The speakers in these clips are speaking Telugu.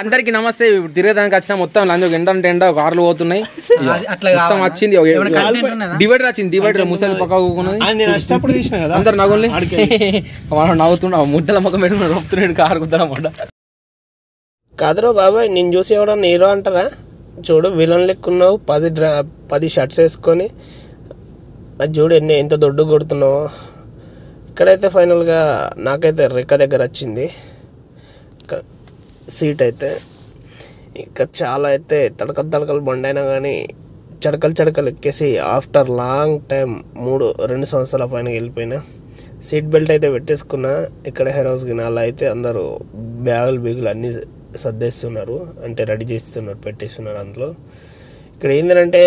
అందరికి నమస్తే. తిరగడానికి వచ్చిన మొత్తం లంచ్ ఎండ కార్లు పోతున్నాయి. మొత్తం వచ్చింది డివైడర్ వచ్చింది. డివైడర్ ముసలి పక్క అందరు నవ్వుల్ని మనం నవ్వుతున్నాం. ముద్దల ముఖం పెట్టుకుని రొప్పుతున్నాడు కారు కుద్దనమాట. కాదురా బాబాయ్, నేను చూసి ఎవడన్నా హీరో అంటారా? చూడు విలన్ లెక్కున్నావు, 10 షర్ట్స్ వేసుకొని. అది చూడు ఎంత దొడ్డు కొడుతున్నావు. ఇక్కడైతే ఫైనల్గా నాకైతే రెక్క దగ్గర వచ్చింది సీట్ అయితే. ఇంకా చాలా అయితే తడకలు బండైనా కానీ చడకలు ఎక్కేసి ఆఫ్టర్ లాంగ్ టైం 2 సంవత్సరాల పైన వెళ్ళిపోయినా. సీట్ బెల్ట్ అయితే పెట్టేసుకున్నా. ఇక్కడ హెయిర్ హౌస్ గిన అలా అయితే అందరూ బ్యాగులు అన్నీ సర్దేస్తున్నారు, అంటే రెడీ చేస్తున్నారు, పెట్టేస్తున్నారు అందులో. ఇక్కడ ఏంటంటే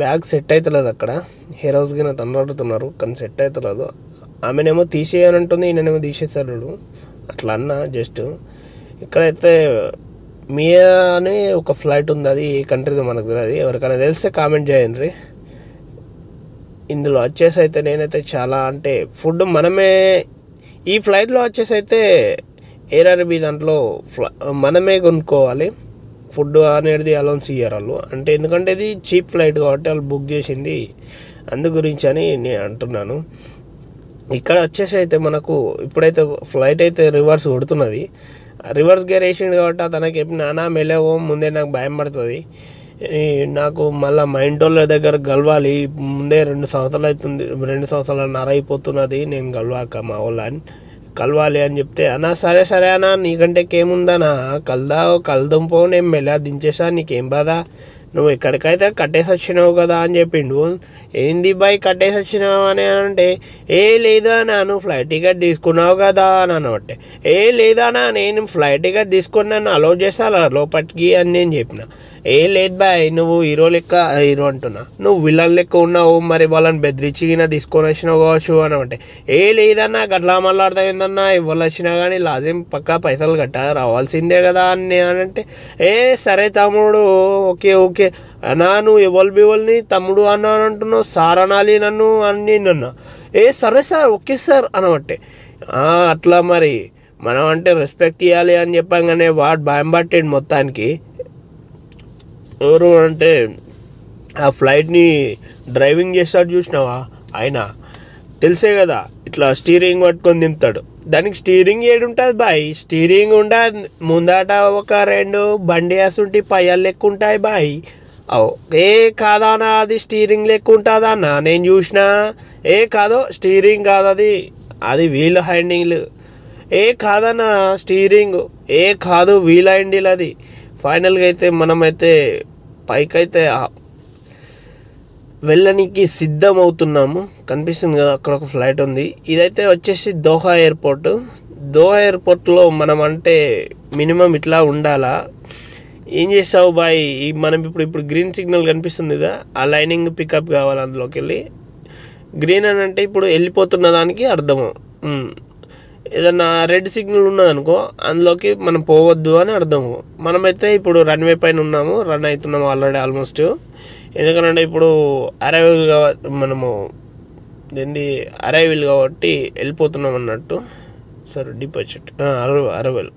బ్యాగ్ సెట్ అవుతలేదు. అక్కడ హెయిర్ హౌస్ గిన తనలాడుతున్నారు కానీ సెట్ అవుతలేదు. ఆమెనేమో తీసేయనంటుంది, ఈయననేమో తీసేస్తాడు. అట్లా అన్న జస్ట్. ఇక్కడైతే మియా అనే ఒక ఫ్లైట్ ఉంది, అది ఏ కంట్రీదో మనకు తెలియదు. ఎవరికైనా తెలిస్తే కామెంట్ చేయండి. ఇందులో వచ్చేసి అయితే నేనైతే చాలా అంటే ఫుడ్ మనమే ఈ ఫ్లైట్లో వచ్చేసి అయితే ఎయిర్ అరేబియా దాంట్లో మనమే కొనుక్కోవాలి. ఫుడ్ అనేది అలౌన్స్ ఇయ్యారు వాళ్ళు, అంటే ఎందుకంటే ఇది చీప్ ఫ్లైట్ కాబట్టి వాళ్ళు బుక్ చేసింది, అందు గురించి అని నేను అంటున్నాను. ఇక్కడ వచ్చేసి అయితే మనకు ఇప్పుడైతే ఫ్లైట్ అయితే రివర్స్ కొడుతున్నది. రివర్స్ గేర్ వేసిండు కాబట్టి అతనికి నానా మెలేవో ముందే నాకు భయం పడుతుంది. నాకు మళ్ళీ మా ఇంటోళ్ళ దగ్గర గలవాలి. ముందే 2 సంవత్సరాలు అవుతుంది, 2 సంవత్సరాలన్నర అయిపోతున్నది నేను గలవాక మా వాళ్ళని కలవాలి అని చెప్తే, అన్నా సరే అన్నా నీకంటే ఏముందన్నా కలదంపో, నేను మెల్ల దించేసా, నీకేం బాధ, నువ్వు ఎక్కడికైతే కట్టేసి వచ్చినావు కదా అని చెప్పిండు. ఏంది బాయ్ కట్టేసి వచ్చినావు అని అంటే, లేదా నువ్వు ఫ్లైట్ టికెట్ తీసుకున్నావు కదా అని అనబట్టే. లేదా నేను ఫ్లైట్ టికెట్ తీసుకున్నాను అలౌ చేస్తా లోపలికి అని నేను చెప్పిన. లేదు బాయ్, నువ్వు హీరో అంటున్నా, నువ్వు విలన్ లెక్క ఉన్నావు, మరి వాళ్ళని బెదిరించినా తీసుకొని వచ్చినావు కావచ్చు అని అంటే. లేదన్నా గట్లా మాట్లాడతావు ఏందన్నా, ఇవ్వాలి వచ్చినా కానీ లాజిం పక్కా పైసలు రావాల్సిందే కదా అని నేను అంటే, సరే తమ్ముడు, ఓకే అన్నా, నువ్వు ఎవరిని తమ్ముడు అన్నా అంటున్నావు, సార్ అనాలి నన్ను అని నేనన్నా. సరే సార్, ఓకే సార్ అనబట్టే. అట్లా మరి మనం అంటే రెస్పెక్ట్ ఇవ్వాలి అని చెప్పంగానే వాడు భయం పట్టాడు మొత్తానికి. ఎవరు అంటే ఆ ఫ్లైట్ని డ్రైవింగ్ చేస్తాడు చూసినావా ఆయన, తెలిసే కదా ఇట్లా స్టీరింగ్ పట్టుకొని దింపుతాడు. దానికి స్టీరింగ్ ఏడుంటుంది బాయ్, స్టీరింగ్ ఉండదు, ముందట ఒక 2 బండి వేసుంటే పయ్యాలు లెక్క ఉంటాయి బాయ్. కాదన్నా అది స్టీరింగ్ లెక్క ఉంటుందా అన్న, నేను చూసినా. కాదు స్టీరింగ్ కాదు, అది వీల్ హ్యాండిల్. కాదన్నా స్టీరింగ్, కాదు వీల్ హ్యాండిల్ అది. ఫైనల్గా అయితే మనమైతే పైకైతే వెళ్ళడానికి సిద్ధం అవుతున్నాము. కనిపిస్తుంది కదా అక్కడ ఒక ఫ్లైట్ ఉంది. ఇదైతే వచ్చేసి దోహా ఎయిర్పోర్ట్. దోహా ఎయిర్పోర్ట్లో మనం అంటే మినిమం ఇట్లా ఉండాలా. ఏం చేస్తావు బాయ్, మనం ఇప్పుడు గ్రీన్ సిగ్నల్ కనిపిస్తుంది కదా, ఆ లైనింగ్ పికప్ కావాలి. అందులోకి వెళ్ళి గ్రీన్ అని అంటే ఇప్పుడు వెళ్ళిపోతున్న దానికి అర్థము. ఏదన్నా రెడ్ సిగ్నల్ ఉన్నదనుకో అందులోకి మనం పోవద్దు అని అర్థము. మనమైతే ఇప్పుడు రన్వే పైన ఉన్నాము, రన్ అవుతున్నాము ఆల్రెడీ ఆల్మోస్ట్. ఎందుకంటే ఇప్పుడు మనము అరైవల్ కాబట్టి వెళ్ళిపోతున్నాం అన్నట్టు. సరే డిపాజిట్ అరైవల్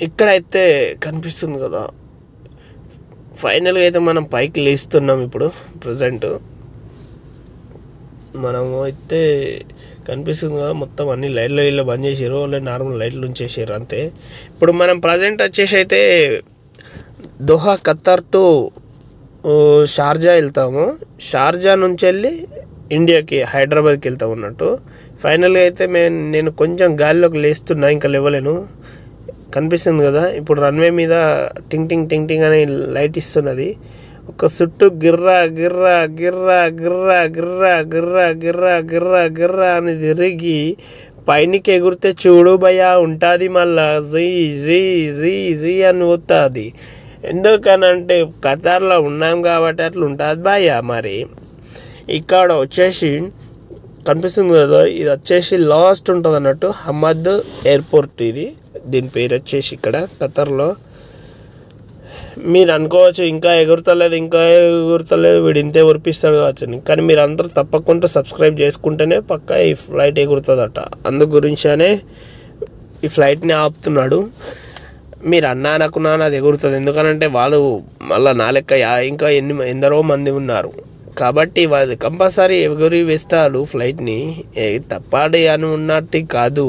ఇక్కడైతే కనిపిస్తుంది కదా. ఫైనల్గా అయితే మనం పైకి లేస్తున్నాం ఇప్పుడు ప్రజెంట్. మనము అయితే కనిపిస్తుంది కదా మొత్తం అన్ని లైట్లు బంద్ చేసారు, లేదా నార్మల్ లైట్లు ఉంచేసారు అంతే. ఇప్పుడు మనం ప్రజెంట్ వచ్చేసి అయితే దోహా ఖత్తర్ టు షార్జా వెళ్తాము. షార్జా నుంచి వెళ్ళి ఇండియాకి హైదరాబాద్కి వెళ్తాం అన్నట్టు. ఫైనల్గా అయితే నేను కొంచెం గాలిలోకి లేస్తున్నా, ఇంకా లేవలేను. కనిపిస్తుంది కదా ఇప్పుడు రన్వే మీద టింగ్ టింగ్ టింగ్ టింగ్ అని లైట్ ఇస్తున్నది. ఒక చుట్టూ గిర్రా గిర్రా గిర్రా గిర్రా గిర్రా గిర్రా గిర్రా గిర్రా గిర్రా అని తిరిగి పైనకి ఎగురితే చూడు భయ్యా ఉంటుంది, మళ్ళా జీ జీ జీ జీ అని పోతుంది. ఎందుకనంటే ఖతార్లో ఉన్నాం కాబట్టి అట్లా ఉంటుంది భయ్యా. మరి ఇక్కడ వచ్చేసి కనిపిస్తుంది కదా, ఇది వచ్చేసి లాస్ట్ ఉంటుంది అన్నట్టు హమద్ ఎయిర్పోర్ట్. దీని పేరు వచ్చేసి ఇక్కడ ఖతర్లో. మీరు అనుకోవచ్చు ఇంకా ఎగురుతలేదు వీడు ఇంతే ఉరిపిస్తాడు కావచ్చు, కానీ మీరు అందరూ తప్పకుండా సబ్స్క్రైబ్ చేసుకుంటేనే పక్కా ఈ ఫ్లైట్ ఎగురుతుందట. అందు గురించనే ఈ ఫ్లైట్ని ఆపుతున్నాడు. మీరు అనుకున్నా అది ఎగురుతుంది. ఎందుకనంటే వాళ్ళు మళ్ళీ నా లెక్క ఇంకా ఎందరో మంది ఉన్నారు కాబట్టి వాళ్ళు కంపల్సరీ ఎగురి వేస్తారు ఫ్లైట్ని. తప్పాడి అని ఉన్నట్టు కాదు.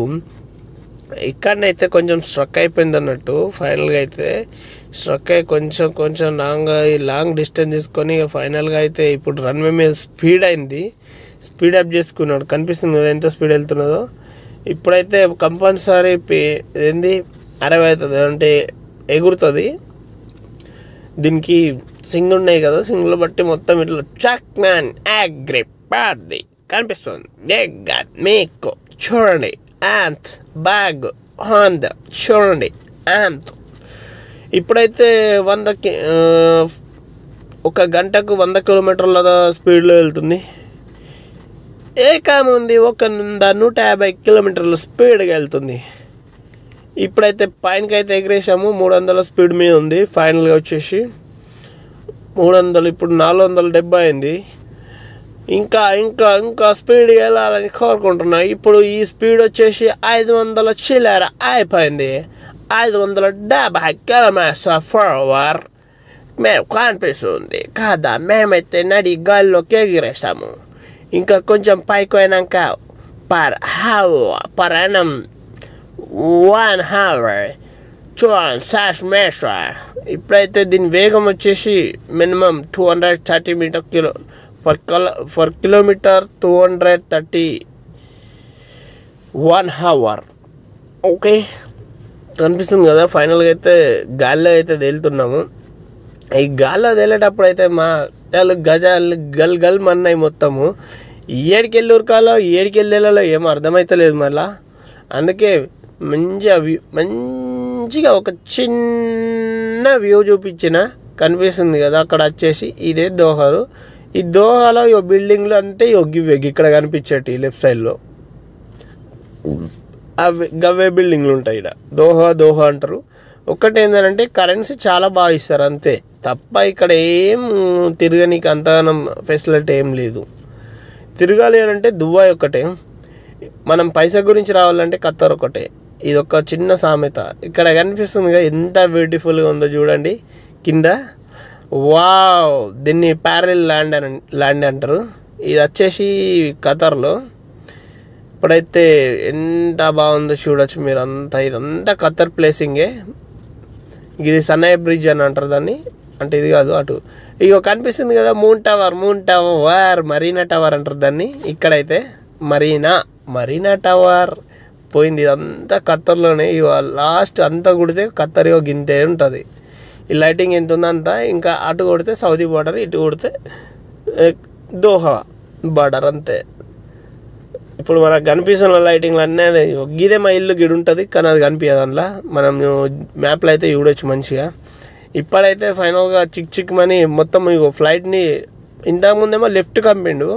ఇక్కడనైతే కొంచెం స్ట్రక్ అయిపోయింది అన్నట్టు. ఫైనల్గా అయితే స్ట్రక్ అయ్యి కొంచెం లాంగ్ డిస్టెన్స్ తీసుకొని ఫైనల్గా అయితే ఇప్పుడు రన్వే మీద స్పీడ్ అయింది. స్పీడ్ అప్ చేసుకున్నాడు. కనిపిస్తుంది కదా ఎంత స్పీడ్ వెళ్తున్నదో. ఇప్పుడైతే కంపల్సరీ ఏంది 60 అవుతుంది అంటే ఎగురుతుంది. దీనికి సింగ్ ఉన్నాయి కదా, సింగ్లు బట్టి మొత్తం ఇట్లా చక్ మ్యాన్ అగ్రిపాది కనిపిస్తుంది. మీకు చూడండి యాంత్ బ్యాగ్ హాండ్ చూడండి యాంత్. ఇప్పుడైతే 100 ఒక గంటకు 100 కిలోమీటర్ల స్పీడ్లో వెళ్తుంది. ఏకాముంది 150 కిలోమీటర్ల స్పీడ్గా వెళ్తుంది. ఇప్పుడైతే పైనకి అయితే ఎగిరేసాము. 300 స్పీడ్ మీద ఉంది. ఫైనల్గా వచ్చేసి 300 ఇప్పుడు 470 అయింది. ఇంకా ఇంకా ఇంకా స్పీడ్గా వెళ్ళాలని కోరుకుంటున్నా. ఇప్పుడు ఈ స్పీడ్ వచ్చేసి 500 చిల్లర అయిపోయింది. 570 కిలోమీటర్స్ ఫర్ అవర్ మేము కనిపిస్తుంది కదా. మేమైతే నడి గాల్లోకి ఎగిరేసాము. ఇంకా కొంచెం పైకి పోయినాక పర్ annum 1 hour 200 meters. ఇప్పుడైతే దీని వేగం వచ్చేసి minimum 230 meter per kilometer 230 1 hour. Okay కనిపిస్తుంది కదా. ఫైనల్గా అయితే గాల్లో అయితే తేలుతున్నాము. ఈ గాల్లో తేలేటప్పుడు అయితే మా గజాలు గల్ మన్నాయి మొత్తము. ఏడికెళ్ళి ఉరకాలో ఏడికెళ్ళి వెళ్ళాలో ఏమో అర్థమవుతలేదు మళ్ళా. అందుకే మంచిగా ఒక చిన్న వ్యూ చూపించిన కనిపిస్తుంది కదా. అక్కడ వచ్చేసి ఇదే దోహాలు. ఈ దోహాలో ఈ బిల్డింగ్లు అంటే ఇక్కడ కనిపించేటి లెఫ్ట్ సైడ్లో గవ్వే బిల్డింగ్లు ఉంటాయి. ఇక్కడ దోహా అంటారు. ఒక్కటి ఏంటంటే కరెన్సీ చాలా బాగా ఇస్తారు అంతే తప్ప ఇక్కడ ఏం తిరగనీకి అంతగానం ఫెసిలిటీ ఏం లేదు. తిరగాలి అని అంటే దుబాయ్ ఒకటే. మనం పైసా గురించి రావాలంటే ఖత్తర్ ఒకటే. ఇది ఒక చిన్న సామెత. ఇక్కడ కనిపిస్తుందిగా ఎంత బ్యూటిఫుల్గా ఉందో చూడండి కింద. వావ్, దీన్ని ప్యారల్ ల్యాండ్ అంటారు. ఇది వచ్చేసి ఖతర్లో. ఇప్పుడైతే ఎంత బాగుందో చూడొచ్చు మీరు అంతా. ఇదంతా ఖత్తర్ ప్లేసింగే. ఇది సన్నాయి బ్రిడ్జ్ అని అంటారు దాన్ని. అంటే ఇది కాదు అటు ఇక కనిపిస్తుంది కదా మూన్ టవర్ మరీనా టవర్ అంటారు దాన్ని. ఇక్కడైతే మరీనా టవర్ పోయింది. ఇదంతా ఖత్తర్లోనే. లాస్ట్ అంతా కొడితే ఖత్తర్ గింతే ఉంటుంది. ఈ లైటింగ్ ఎంత ఉందో అంతా. ఇంకా అటు కొడితే సౌదీ బార్డర్, ఇటు కొడితే దోహా బార్డర్ అంతే. ఇప్పుడు మనకు కనిపిస్తున్న లైటింగ్లు అన్నీ గిదే మా ఇల్లు గిడి ఉంటుంది కానీ అది కనిపించదు అందులో. మనం మ్యాప్లో అయితే చూడొచ్చు మంచిగా. ఇప్పుడైతే ఫైనల్గా చిక్ మనీ మొత్తం ఫ్లైట్ని ఇంతకుముందేమో లెఫ్ట్ కంపిండు.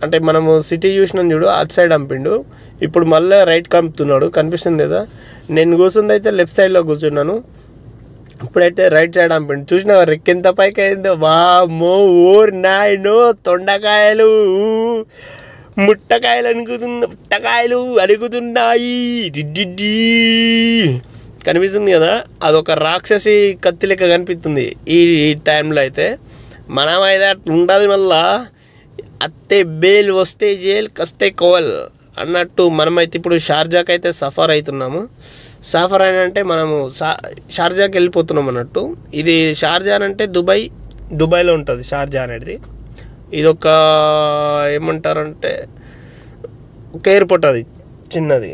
అంటే మనము సిటీ చూసినాం చూడు అటు సైడ్ పంపిండు. ఇప్పుడు మళ్ళీ రైట్ కంపుతున్నాడు. కనిపిస్తుంది కదా. నేను కూర్చుంది అయితే లెఫ్ట్ సైడ్లో కూర్చున్నాను. ఇప్పుడైతే రైట్ సైడ్ పంపిండు. చూసినా రెక్కెంత పైకి అయిందో. వామ్మో ఓర్ నాయనో తొండకాయలు ముట్టకాయలు అడుగుతున్నాయి. కనిపిస్తుంది కదా. అదొక రాక్షసి కత్తి లెక్క కనిపిస్తుంది ఈ టైంలో అయితే. మనం అయితే అట్లా ఉంటుంది. మళ్ళా అత్తే బేల్ వస్తే జైల్ కస్తే కోవల్ అన్నట్టు మనమైతే ఇప్పుడు షార్జాకి అయితే సఫర్ అవుతున్నాము. సఫర్ అంటే మనము షార్జాకి వెళ్ళిపోతున్నాం అన్నట్టు. ఇది షార్జా అంటే దుబాయ్లో ఉంటుంది షార్జా అనేది. ఇదొక ఏమంటారంటే ఒక ఎయిర్పోర్ట్ అది చిన్నది.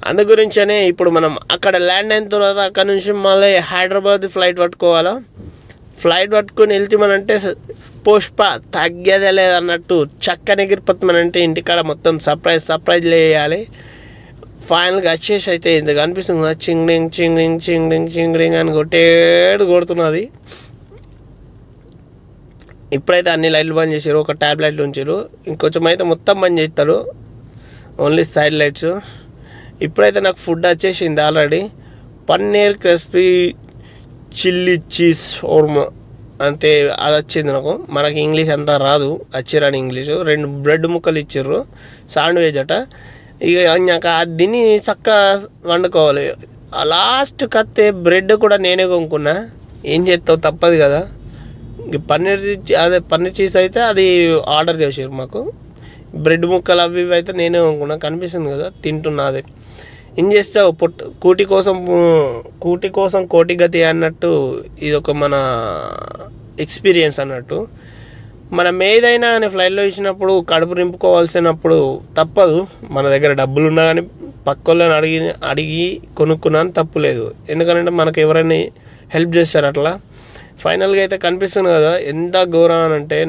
అందు గురించనే ఇప్పుడు మనం అక్కడ ల్యాండ్ అయిన తర్వాత అక్కడ నుంచి మళ్ళీ హైదరాబాద్ ఫ్లైట్ పట్టుకోవాలా. ఫ్లైట్ పట్టుకొని వెళ్తామనంటే పుష్ప తగ్గేదే లేదన్నట్టు చక్కని ఎగిరిపోతామనంటే ఇంటికాడ మొత్తం సర్ప్రైజ్ వేయాలి. ఫైనల్గా వచ్చేసి అయితే ఇంత కనిపిస్తుంది కదా చింగ్రింగ్ అని కొడుతున్నది. ఇప్పుడైతే అన్ని లైట్లు బంద్ చేశారు. ఒక ట్యాబ్ లైట్లు ఉంచారు. ఇంకొంచెం అయితే మొత్తం బంద్ చేస్తారు. Only side lights. ఇప్పుడైతే నాకు ఫుడ్ వచ్చేసింది already. Paneer crispy chilli cheese ఓర్మా అంటే అది వచ్చింది నాకు. మనకి ఇంగ్లీష్ అంతా రాదు. వచ్చిరని ఇంగ్లీషు. 2 బ్రెడ్ ముక్కలు ఇచ్చారు. శాండ్విచ్ అట. ఇక నాకు దీన్ని చక్క వండుకోవాలి. లాస్ట్ కత్తే బ్రెడ్ కూడా నేనే కొనుక్కున్నా. ఏం చేస్తావు, తప్పదు కదా. పన్నీర్ చీజ్ అయితే అది ఆర్డర్ చేసారు మాకు. బ్రెడ్ ముక్కలు అవి ఇవి అయితే నేనే కొనుక్కున్నా. కనిపిస్తుంది కదా, తింటున్నా. అది ఏం చేస్తావు, కూటి కోసం కోటి గతి అన్నట్టు ఇది ఒక మన ఎక్స్పీరియన్స్ అన్నట్టు. మనం ఏదైనా కానీ ఫ్లైట్లో ఇచ్చినప్పుడు కడుపు నింపుకోవాల్సినప్పుడు తప్పదు. మన దగ్గర డబ్బులు ఉన్నా కానీ పక్క వాళ్ళని అడిగి కొనుక్కున్నాను, తప్పులేదు. ఎందుకంటే మనకు ఎవరైనా హెల్ప్ చేస్తారు అట్లా. ఫైనల్గా అయితే కనిపిస్తుంది కదా ఎంత ఘోరం అంటే